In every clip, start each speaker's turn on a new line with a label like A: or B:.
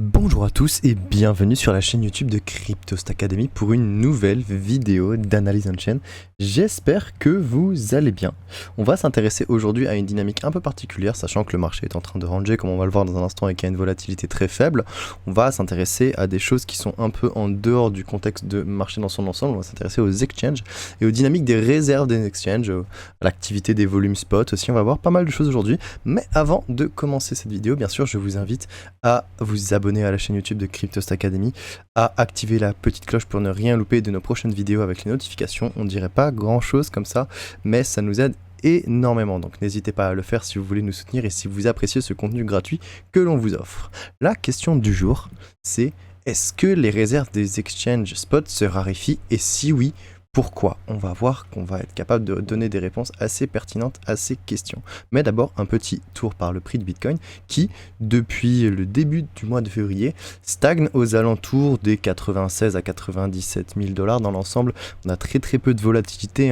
A: Bonjour à tous et bienvenue sur la chaîne YouTube de Cryptost Academy pour une nouvelle vidéo d'analyse on-chain. J'espère que vous allez bien. On va s'intéresser aujourd'hui à une dynamique un peu particulière, sachant que le marché est en train de ranger, comme on va le voir dans un instant, et qu'il y a une volatilité très faible. On va s'intéresser à des choses qui sont un peu en dehors du contexte de marché dans son ensemble. On va s'intéresser aux exchanges et aux dynamiques des réserves des exchanges, à l'activité des volumes spot aussi. On va voir pas mal de choses aujourd'hui. Mais avant de commencer cette vidéo, bien sûr, je vous invite à vous abonner à la chaîne YouTube de Cryptost Academy, à activer la petite cloche pour ne rien louper de nos prochaines vidéos avec les notifications. On dirait pas grand chose comme ça, mais ça nous aide énormément, donc n'hésitez pas à le faire si vous voulez nous soutenir et si vous appréciez ce contenu gratuit que l'on vous offre. La question du jour, c'est: est-ce que les réserves des exchanges spot se raréfient, et si oui, pourquoi? On va voir qu'on va être capable de donner des réponses assez pertinentes à ces questions. Mais d'abord, un petit tour par le prix de Bitcoin qui, depuis le début du mois de février, stagne aux alentours des 96 à 97 000 dollars dans l'ensemble. On a très peu de volatilité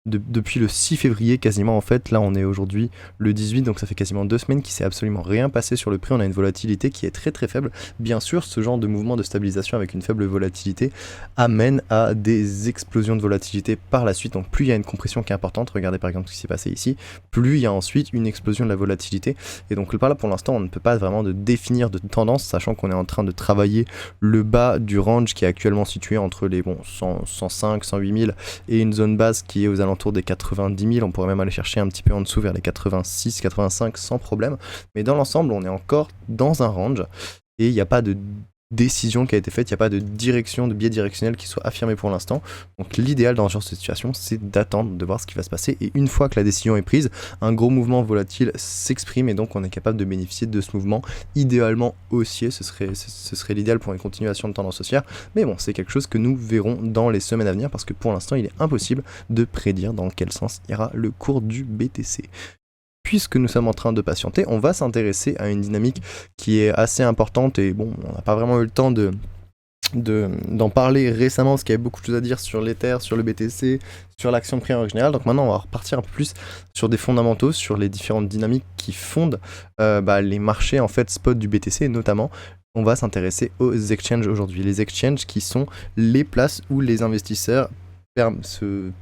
A: depuis le 6 février quasiment. En fait, là on est aujourd'hui le 18, donc ça fait quasiment 2 semaines qu'il s'est absolument rien passé sur le prix. On a une volatilité qui est très faible. Bien sûr, ce genre de mouvement de stabilisation avec une faible volatilité amène à des explosions de volatilité par la suite. Donc plus il y a une compression qui est importante, regardez par exemple ce qui s'est passé ici, plus il y a ensuite une explosion de la volatilité. Et donc par là, pour l'instant, on ne peut pas vraiment définir de tendance, sachant qu'on est en train de travailler le bas du range qui est actuellement situé entre les 105, 108 000 et une zone base qui est aux alentours des 90 000, on pourrait même aller chercher un petit peu en dessous vers les 86, 85 sans problème, mais dans l'ensemble on est encore dans un range et il n'y a pas de décision qui a été faite, il n'y a pas de direction, de biais directionnel qui soit affirmé pour l'instant. Donc l'idéal dans ce genre de situation, c'est d'attendre, de voir ce qui va se passer, et une fois que la décision est prise, un gros mouvement volatile s'exprime et donc on est capable de bénéficier de ce mouvement idéalement haussier. Ce serait l'idéal pour une continuation de tendance haussière, mais bon, c'est quelque chose que nous verrons dans les semaines à venir parce que pour l'instant il est impossible de prédire dans quel sens ira le cours du BTC. Puisque nous sommes en train de patienter, on va s'intéresser à une dynamique qui est assez importante, et bon, on n'a pas vraiment eu le temps d'en parler récemment parce qu'il y avait beaucoup de choses à dire sur l'Ether, sur le BTC, sur l'action de prix en règle générale. Donc maintenant on va repartir un peu plus sur des fondamentaux, sur les différentes dynamiques qui fondent les marchés en fait spot du BTC, et notamment on va s'intéresser aux exchanges aujourd'hui. Les exchanges qui sont les places où les investisseurs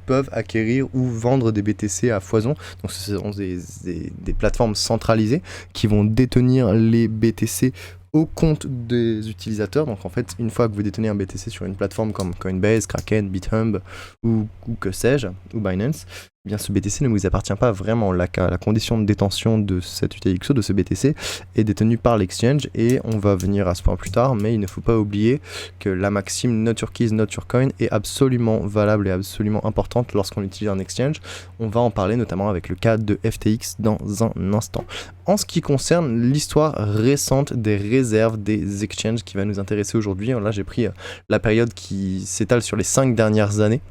A: peuvent acquérir ou vendre des BTC à foison. Donc ce sont des plateformes centralisées qui vont détenir les BTC au compte des utilisateurs. Donc en fait, une fois que vous détenez un BTC sur une plateforme comme Coinbase, Kraken, BitHub ou que sais-je, ou Binance, eh bien ce BTC ne vous appartient pas vraiment. La condition de détention de cet UTXO, de ce BTC, est détenue par l'exchange, et on va venir à ce point plus tard, mais il ne faut pas oublier que la maxime not your keys, not your coin est absolument valable et absolument importante lorsqu'on utilise un exchange. On va en parler notamment avec le cas de FTX dans un instant. En ce qui concerne l'histoire récente des réserves des exchanges qui va nous intéresser aujourd'hui, là j'ai pris la période qui s'étale sur les 5 dernières années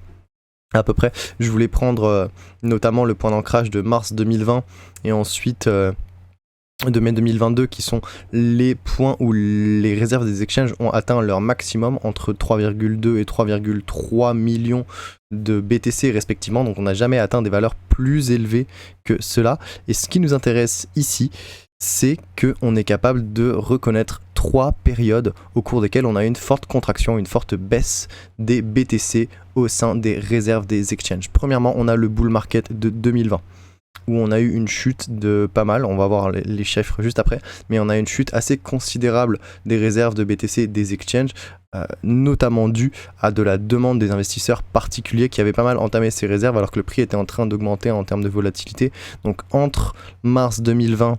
A: à peu près. Je voulais prendre notamment le point d'ancrage de mars 2020 et ensuite de mai 2022, qui sont les points où les réserves des exchanges ont atteint leur maximum, entre 3,2 et 3,3 millions de BTC respectivement. Donc on n'a jamais atteint des valeurs plus élevées que cela. Et ce qui nous intéresse ici, c'est qu'on est capable de reconnaître 3 périodes au cours desquelles on a une forte contraction, une forte baisse des BTC au sein des réserves des exchanges. Premièrement, on a le bull market de 2020, où on a eu une chute de pas mal, on va voir les chiffres juste après, mais on a une chute assez considérable des réserves de BTC des exchanges, notamment due à de la demande des investisseurs particuliers qui avaient pas mal entamé ces réserves alors que le prix était en train d'augmenter en termes de volatilité. Donc entre mars 2020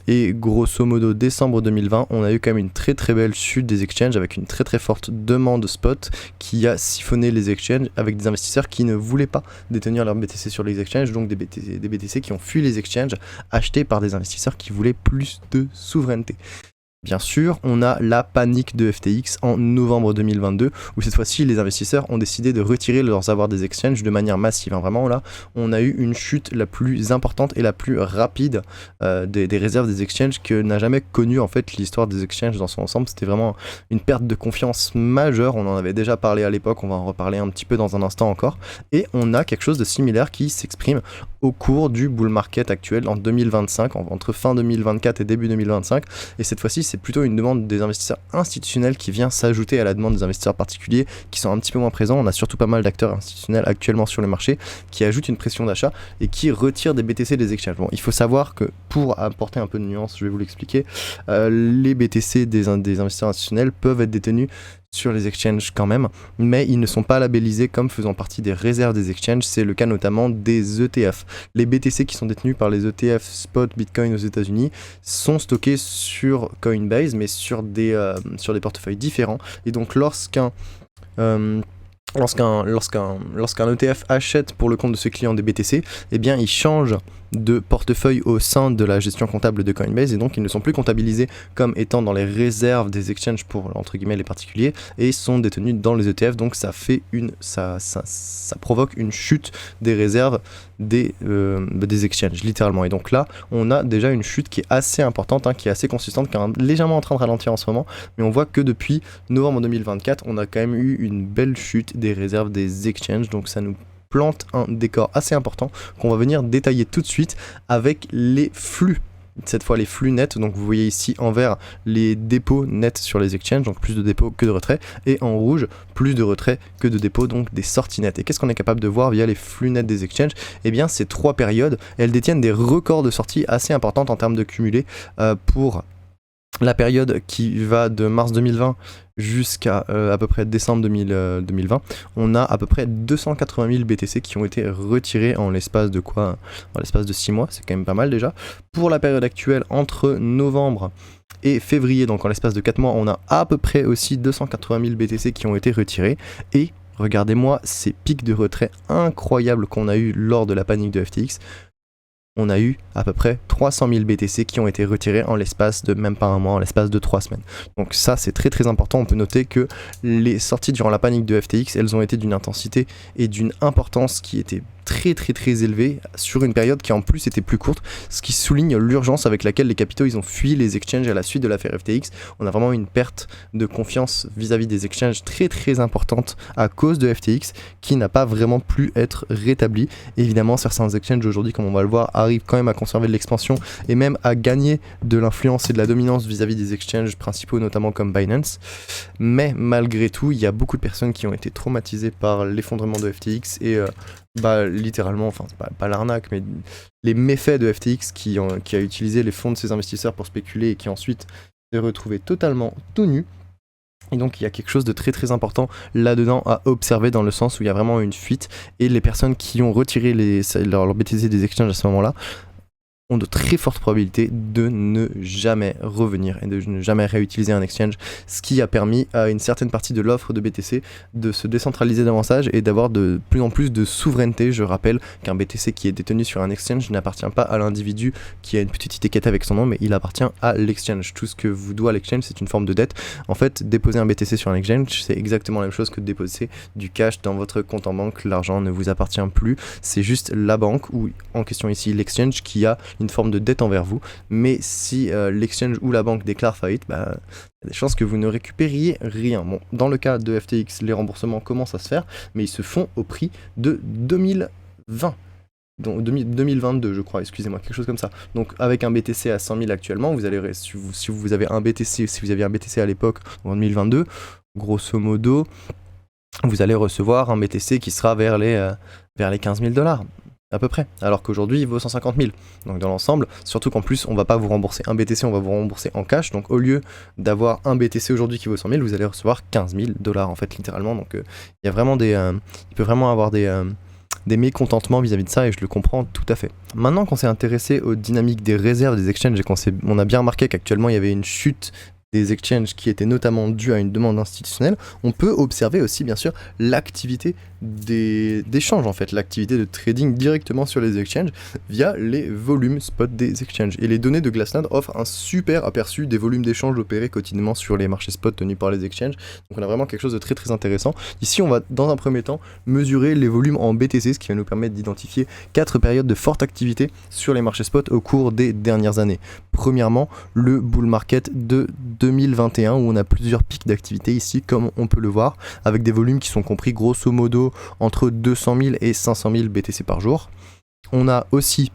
A: et grosso modo décembre 2020, on a eu quand même une très belle chute des exchanges avec une très forte demande spot qui a siphonné les exchanges, avec des investisseurs qui ne voulaient pas détenir leur BTC sur les exchanges, donc des BTC qui ont fui les exchanges, achetés par des investisseurs qui voulaient plus de souveraineté. Bien sûr, on a la panique de FTX en novembre 2022, où cette fois-ci, les investisseurs ont décidé de retirer leurs avoirs des exchanges de manière massive. Vraiment, là, on a eu une chute la plus importante et la plus rapide des réserves des exchanges que n'a jamais connu en fait l'histoire des exchanges dans son ensemble. C'était vraiment une perte de confiance majeure. On en avait déjà parlé à l'époque, on va en reparler un petit peu dans un instant encore. Et on a quelque chose de similaire qui s'exprime au cours du bull market actuel en 2025, entre fin 2024 et début 2025. Et cette fois-ci, c'est plutôt une demande des investisseurs institutionnels qui vient s'ajouter à la demande des investisseurs particuliers qui sont un petit peu moins présents. On a surtout pas mal d'acteurs institutionnels actuellement sur le marché qui ajoutent une pression d'achat et qui retirent des BTC des exchanges. Bon, il faut savoir que pour apporter un peu de nuance, je vais vous l'expliquer, les BTC des investisseurs institutionnels peuvent être détenus sur les exchanges quand même, mais ils ne sont pas labellisés comme faisant partie des réserves des exchanges. C'est le cas notamment des ETF. Les BTC qui sont détenus par les ETF spot Bitcoin aux États-Unis sont stockés sur Coinbase, mais sur des portefeuilles différents. Et donc lorsqu'un ETF achète pour le compte de ses clients des BTC, eh bien il change de portefeuille au sein de la gestion comptable de Coinbase et donc ils ne sont plus comptabilisés comme étant dans les réserves des exchanges pour entre guillemets les particuliers et sont détenus dans les ETF. Donc ça provoque une chute des réserves des exchanges littéralement. Et donc là on a déjà une chute qui est assez importante, qui est assez consistante, qui est légèrement en train de ralentir en ce moment, mais on voit que depuis novembre 2024 on a quand même eu une belle chute des réserves des exchanges. Donc ça nous plante un décor assez important qu'on va venir détailler tout de suite avec les flux. Cette fois les flux nets, donc vous voyez ici en vert les dépôts nets sur les exchanges, donc plus de dépôts que de retraits, et en rouge plus de retraits que de dépôts, donc des sorties nettes. Et qu'est-ce qu'on est capable de voir via les flux nets des exchanges? Eh bien ces trois périodes, elles détiennent des records de sorties assez importantes en termes de cumulés. Pour la période qui va de mars 2020 jusqu'à à peu près décembre 2020, on a à peu près 280 000 BTC qui ont été retirés en l'espace de 6 mois, c'est quand même pas mal déjà. Pour la période actuelle, entre novembre et février, donc en l'espace de 4 mois, on a à peu près aussi 280 000 BTC qui ont été retirés. Et regardez-moi ces pics de retrait incroyables qu'on a eu lors de la panique de FTX. On a eu à peu près 300 000 BTC qui ont été retirés en l'espace de même pas un mois, en l'espace de 3 semaines. Donc ça c'est très très important. On peut noter que les sorties durant la panique de FTX, elles ont été d'une intensité et d'une importance qui était très élevée sur une période qui en plus était plus courte, ce qui souligne l'urgence avec laquelle les capitaux ils ont fui les exchanges à la suite de l'affaire FTX. On a vraiment une perte de confiance vis-à-vis des exchanges très importante à cause de FTX qui n'a pas vraiment pu être rétablie. Évidemment certains exchanges aujourd'hui, comme on va le voir, arrivent quand même à conserver de l'expansion et même à gagner de l'influence et de la dominance vis-à-vis des exchanges principaux, notamment comme Binance. Mais malgré tout, il y a beaucoup de personnes qui ont été traumatisées par l'effondrement de FTX et littéralement, enfin c'est pas l'arnaque, mais les méfaits de FTX qui a utilisé les fonds de ses investisseurs pour spéculer et qui ensuite s'est retrouvé totalement tout nu. Et donc il y a quelque chose de très important là-dedans à observer, dans le sens où il y a vraiment une fuite et les personnes qui ont retiré leur BTC des exchanges à ce moment-là ont de très fortes probabilités de ne jamais revenir et de ne jamais réutiliser un exchange, ce qui a permis à une certaine partie de l'offre de BTC de se décentraliser davantage et d'avoir de plus en plus de souveraineté. Je rappelle qu'un BTC qui est détenu sur un exchange n'appartient pas à l'individu qui a une petite étiquette avec son nom, mais il appartient à l'exchange. Tout ce que vous doit à l'exchange, c'est une forme de dette. En fait, déposer un BTC sur un exchange, c'est exactement la même chose que de déposer du cash dans votre compte en banque. L'argent ne vous appartient plus, c'est juste la banque, ou en question ici l'exchange, qui a une forme de dette envers vous. Mais si l'exchange ou la banque déclare faillite, il y a des chances que vous ne récupériez rien. Bon, dans le cas de FTX, les remboursements commencent à se faire, mais ils se font au prix de 2020. Donc 2022 je crois, excusez-moi, quelque chose comme ça. Donc avec un BTC à 100 000 actuellement, vous allez, si vous avez un BTC, si vous aviez un BTC à l'époque en 2022, grosso modo, vous allez recevoir un BTC qui sera vers les 15 000 $. À peu près, alors qu'aujourd'hui il vaut 150 000. Donc dans l'ensemble, surtout qu'en plus on va pas vous rembourser un BTC, on va vous rembourser en cash. Donc au lieu d'avoir un BTC aujourd'hui qui vaut 100 000, vous allez recevoir 15 000 $ en fait, littéralement. Donc il y a vraiment il peut vraiment avoir des mécontentements vis-à-vis de ça, et je le comprends tout à fait. Maintenant qu'on s'est intéressé aux dynamiques des réserves des exchanges et on a bien remarqué qu'actuellement il y avait une chute des exchanges qui était notamment due à une demande institutionnelle, on peut observer aussi bien sûr l'activité d'échange, en fait, l'activité de trading directement sur les exchanges via les volumes spot des exchanges. Et les données de Glassnode offrent un super aperçu des volumes d'échanges opérés quotidiennement sur les marchés spot tenus par les exchanges. Donc on a vraiment quelque chose de très intéressant. Ici on va dans un premier temps mesurer les volumes en BTC, ce qui va nous permettre d'identifier 4 périodes de forte activité sur les marchés spot au cours des dernières années. Premièrement, le bull market de 2021 où on a plusieurs pics d'activité ici, comme on peut le voir, avec des volumes qui sont compris grosso modo entre 200 000 et 500 000 BTC par jour. On a aussi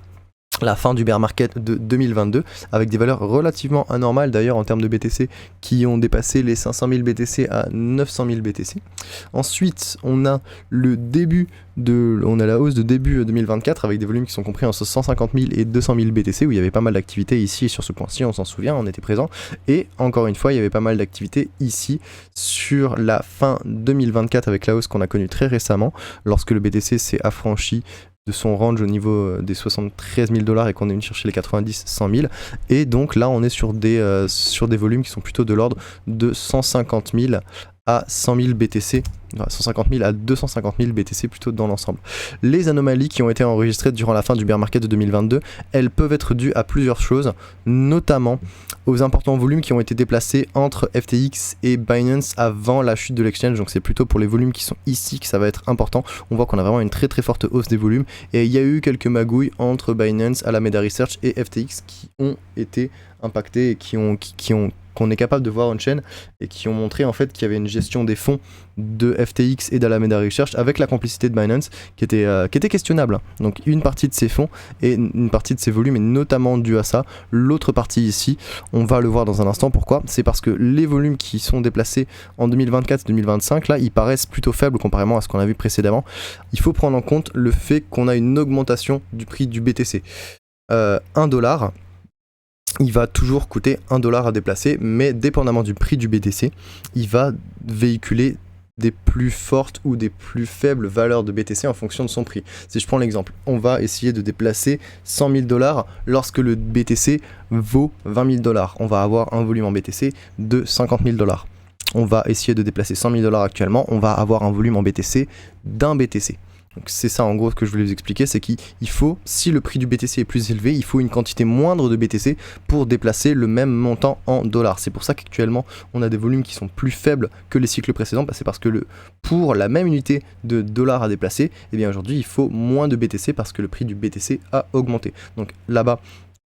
A: la fin du bear market de 2022 avec des valeurs relativement anormales d'ailleurs en termes de BTC qui ont dépassé les 500 000 BTC à 900 000 BTC. Ensuite on a la hausse de début 2024 avec des volumes qui sont compris entre 150 000 et 200 000 BTC où il y avait pas mal d'activités ici et sur ce point-ci, on s'en souvient, on était présent. Et encore une fois il y avait pas mal d'activités ici sur la fin 2024 avec la hausse qu'on a connue très récemment lorsque le BTC s'est affranchi de son range au niveau des 73 000 $ et qu'on est venu chercher les 90 100 000, et donc là on est sur des volumes qui sont plutôt de l'ordre de 150 000 à 100 000 BTC, 150 000 à 250 000 BTC plutôt dans l'ensemble. Les anomalies qui ont été enregistrées durant la fin du bear market de 2022, elles peuvent être dues à plusieurs choses, notamment aux importants volumes qui ont été déplacés entre FTX et Binance avant la chute de l'exchange, donc c'est plutôt pour les volumes qui sont ici que ça va être important. On voit qu'on a vraiment une très très forte hausse des volumes, et il y a eu quelques magouilles entre Binance, Alameda Research et FTX qui ont été impactés et qu'on est capable de voir on-chain et qui ont montré en fait qu'il y avait une gestion des fonds de FTX et d'Alameda Research avec la complicité de Binance qui était questionnable. Donc une partie de ces fonds et une partie de ces volumes est notamment due à ça. L'autre partie ici, on va le voir dans un instant. Pourquoi ? C'est parce que les volumes qui sont déplacés en 2024-2025, là, ils paraissent plutôt faibles comparément à ce qu'on a vu précédemment. Il faut prendre en compte le fait qu'on a une augmentation du prix du BTC. 1 $, il va toujours coûter 1 $ à déplacer, mais dépendamment du prix du BTC, il va véhiculer des plus fortes ou des plus faibles valeurs de BTC en fonction de son prix. Si je prends l'exemple, on va essayer de déplacer 100 000 $ lorsque le BTC vaut 20 000 $. On va avoir un volume en BTC de 50 000 $. On va essayer de déplacer 100 000 $ actuellement, on va avoir un volume en BTC d'un BTC. Donc c'est ça en gros ce que je voulais vous expliquer, c'est qu'il faut, si le prix du BTC est plus élevé, il faut une quantité moindre de BTC pour déplacer le même montant en dollars. C'est pour ça qu'actuellement on a des volumes qui sont plus faibles que les cycles précédents, c'est parce que pour la même unité de dollars à déplacer, eh bien aujourd'hui il faut moins de BTC parce que le prix du BTC a augmenté. Donc là-bas,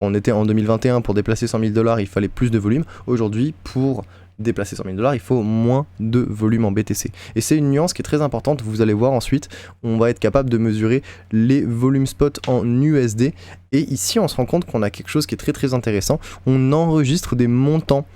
A: on était en 2021, pour déplacer 100 000 $, il fallait plus de volume. Aujourd'hui, pour déplacer 100 000 $, il faut moins de volume en BTC. Et c'est une nuance qui est très importante, vous allez voir ensuite, on va être capable de mesurer les volumes spot en USD, et ici on se rend compte qu'on a quelque chose qui est très très intéressant, on enregistre des montants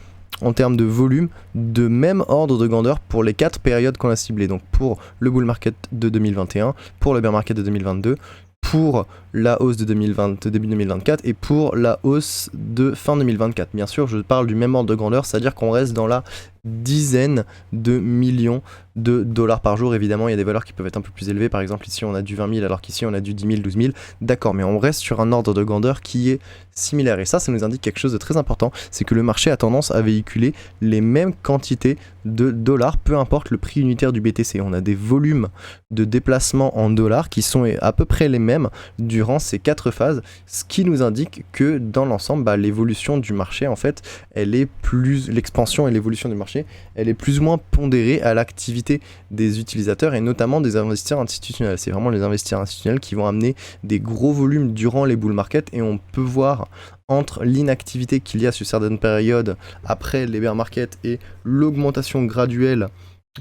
A: en termes de volume de même ordre de grandeur pour les 4 périodes qu'on a ciblées, donc pour le bull market de 2021, pour le bear market de 2022, pour la hausse de début 2024 et pour la hausse de fin 2024. Bien sûr, je parle du même ordre de grandeur, c'est-à-dire qu'on reste dans la dizaine de millions de dollars par jour. Évidemment, il y a des valeurs qui peuvent être un peu plus élevées. Par exemple, ici, on a du 20 000 alors qu'ici, on a du 10 000, 12 000. D'accord, mais on reste sur un ordre de grandeur qui est similaire. Et ça nous indique quelque chose de très important, c'est que le marché a tendance à véhiculer les mêmes quantités de dollars, peu importe le prix unitaire du BTC. On a des volumes de déplacement en dollars qui sont à peu près les mêmes durant ces 4 phases, ce qui nous indique que dans l'ensemble, l'évolution du marché, en fait, l'expansion et l'évolution du marché, elle est plus ou moins pondérée à l'activité des utilisateurs et notamment des investisseurs institutionnels. C'est vraiment les investisseurs institutionnels qui vont amener des gros volumes durant les bull markets, et on peut voir entre l'inactivité qu'il y a sur certaines périodes après les bear markets et l'augmentation graduelle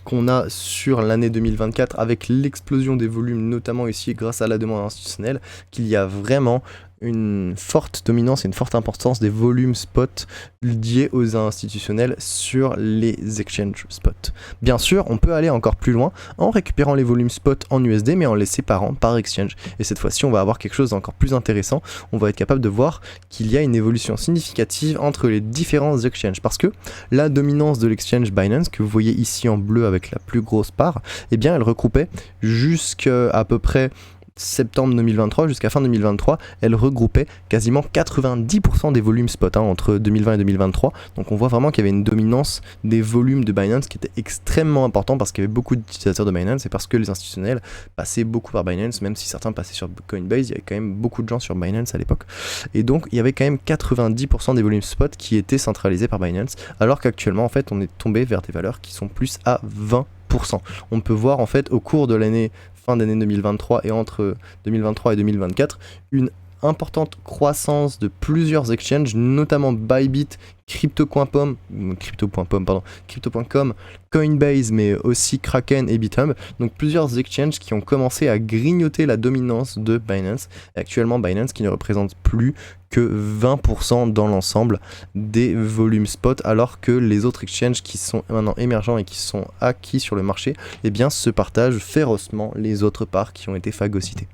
A: qu'on a sur l'année 2024 avec l'explosion des volumes, notamment ici grâce à la demande institutionnelle, qu'il y a vraiment une forte dominance et une forte importance des volumes spot liés aux institutionnels sur les exchanges spot. Bien sûr, on peut aller encore plus loin en récupérant les volumes spot en USD, mais en les séparant par exchange. Et cette fois-ci, on va avoir quelque chose d'encore plus intéressant. On va être capable de voir qu'il y a une évolution significative entre les différents exchanges, parce que la dominance de l'exchange Binance, que vous voyez ici en bleu avec la plus grosse part, eh bien, elle regroupait jusqu'à à peu près septembre 2023 jusqu'à fin 2023, elle regroupait quasiment 90% des volumes spot entre 2020 et 2023. Donc on voit vraiment qu'il y avait une dominance des volumes de Binance qui était extrêmement important parce qu'il y avait beaucoup d'utilisateurs de Binance et parce que les institutionnels passaient beaucoup par Binance, même si certains passaient sur Coinbase, il y avait quand même beaucoup de gens sur Binance à l'époque. Et donc il y avait quand même 90% des volumes spot qui étaient centralisés par Binance, alors qu'actuellement en fait on est tombé vers des valeurs qui sont plus à 20%. On peut voir en fait au cours de l'année fin d'année 2023 et entre 2023 et 2024, importante croissance de plusieurs exchanges, notamment Bybit, Crypto.com, Coinbase, mais aussi Kraken et Bithumb. Donc plusieurs exchanges qui ont commencé à grignoter la dominance de Binance. Et actuellement, Binance qui ne représente plus que 20% dans l'ensemble des volumes spot, alors que les autres exchanges qui sont maintenant émergents et qui sont acquis sur le marché, eh bien, se partagent férocement les autres parts qui ont été phagocytées.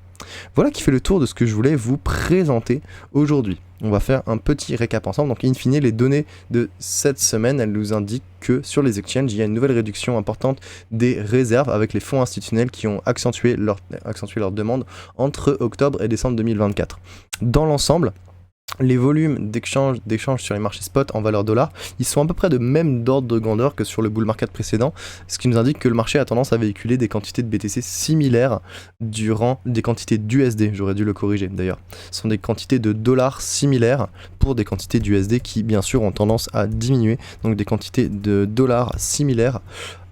A: Voilà qui fait le tour de ce que je voulais vous présenter aujourd'hui. On va faire un petit récap ensemble. Donc in fine, les données de cette semaine, elles nous indiquent que sur les exchanges, il y a une nouvelle réduction importante des réserves avec les fonds institutionnels qui ont accentué leur demande entre octobre et décembre 2024. Dans l'ensemble, les volumes d'échange sur les marchés spot en valeur dollar, ils sont à peu près de même ordre de grandeur que sur le bull market précédent, ce qui nous indique que le marché a tendance à véhiculer des quantités de BTC similaires durant des quantités d'USD, j'aurais dû le corriger d'ailleurs. Ce sont des quantités de dollars similaires pour des quantités d'USD qui bien sûr ont tendance à diminuer, donc des quantités de dollars similaires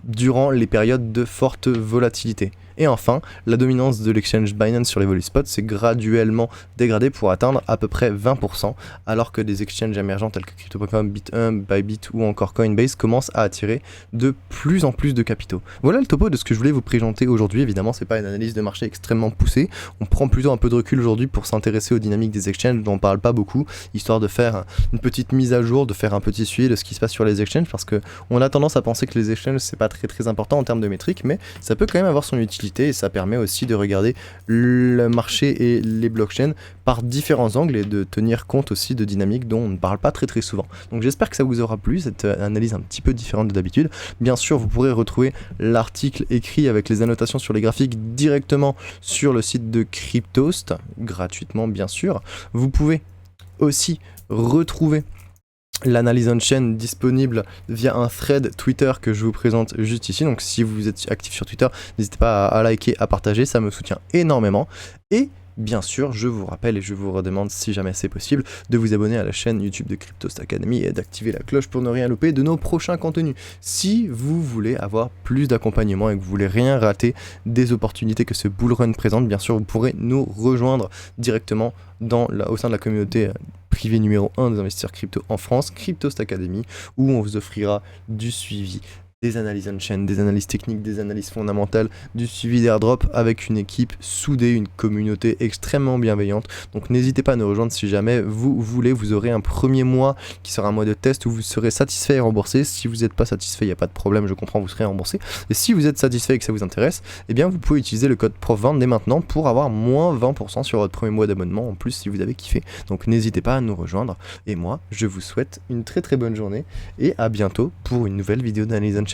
A: durant les périodes de forte volatilité. Et enfin, la dominance de l'exchange Binance sur les volumes spot s'est graduellement dégradée pour atteindre à peu près 20%, alors que des exchanges émergents tels que Crypto.com, Bithumb, Bybit ou encore Coinbase commencent à attirer de plus en plus de capitaux. Voilà le topo de ce que je voulais vous présenter aujourd'hui. Évidemment, c'est pas une analyse de marché extrêmement poussée. On prend plutôt un peu de recul aujourd'hui pour s'intéresser aux dynamiques des exchanges dont on parle pas beaucoup, histoire de faire une petite mise à jour, de faire un petit suivi de ce qui se passe sur les exchanges, parce que on a tendance à penser que les exchanges c'est pas très important en termes de métriques, mais ça peut quand même avoir son utilité. Et ça permet aussi de regarder le marché et les blockchains par différents angles et de tenir compte aussi de dynamiques dont on ne parle pas très souvent. Donc j'espère que ça vous aura plu, cette analyse un petit peu différente de d'habitude. Bien sûr, vous pourrez retrouver l'article écrit avec les annotations sur les graphiques directement sur le site de Cryptost, gratuitement bien sûr. Vous pouvez aussi retrouver l'analyse on-chain disponible via un thread Twitter que je vous présente juste ici. Donc si vous êtes actif sur Twitter, n'hésitez pas à liker, à partager, ça me soutient énormément. Et bien sûr, je vous rappelle et je vous redemande, si jamais c'est possible, de vous abonner à la chaîne YouTube de Cryptost Academy et d'activer la cloche pour ne rien louper de nos prochains contenus. Si vous voulez avoir plus d'accompagnement et que vous voulez rien rater des opportunités que ce bull run présente, bien sûr, vous pourrez nous rejoindre directement au sein de la communauté privée numéro 1 des investisseurs crypto en France, Cryptost Academy, où on vous offrira du suivi, des analyses on-chain, des analyses techniques, des analyses fondamentales, du suivi d'airdrop avec une équipe soudée, une communauté extrêmement bienveillante. Donc n'hésitez pas à nous rejoindre si jamais vous voulez. Vous aurez un premier mois qui sera un mois de test où vous serez satisfait et remboursé. Si vous n'êtes pas satisfait, il n'y a pas de problème, je comprends, vous serez remboursé. Et si vous êtes satisfait et que ça vous intéresse, eh bien vous pouvez utiliser le code PROF20 dès maintenant pour avoir moins 20% sur votre premier mois d'abonnement en plus si vous avez kiffé. Donc n'hésitez pas à nous rejoindre. Et moi, je vous souhaite une très bonne journée et à bientôt pour une nouvelle vidéo d'analyse on-chain.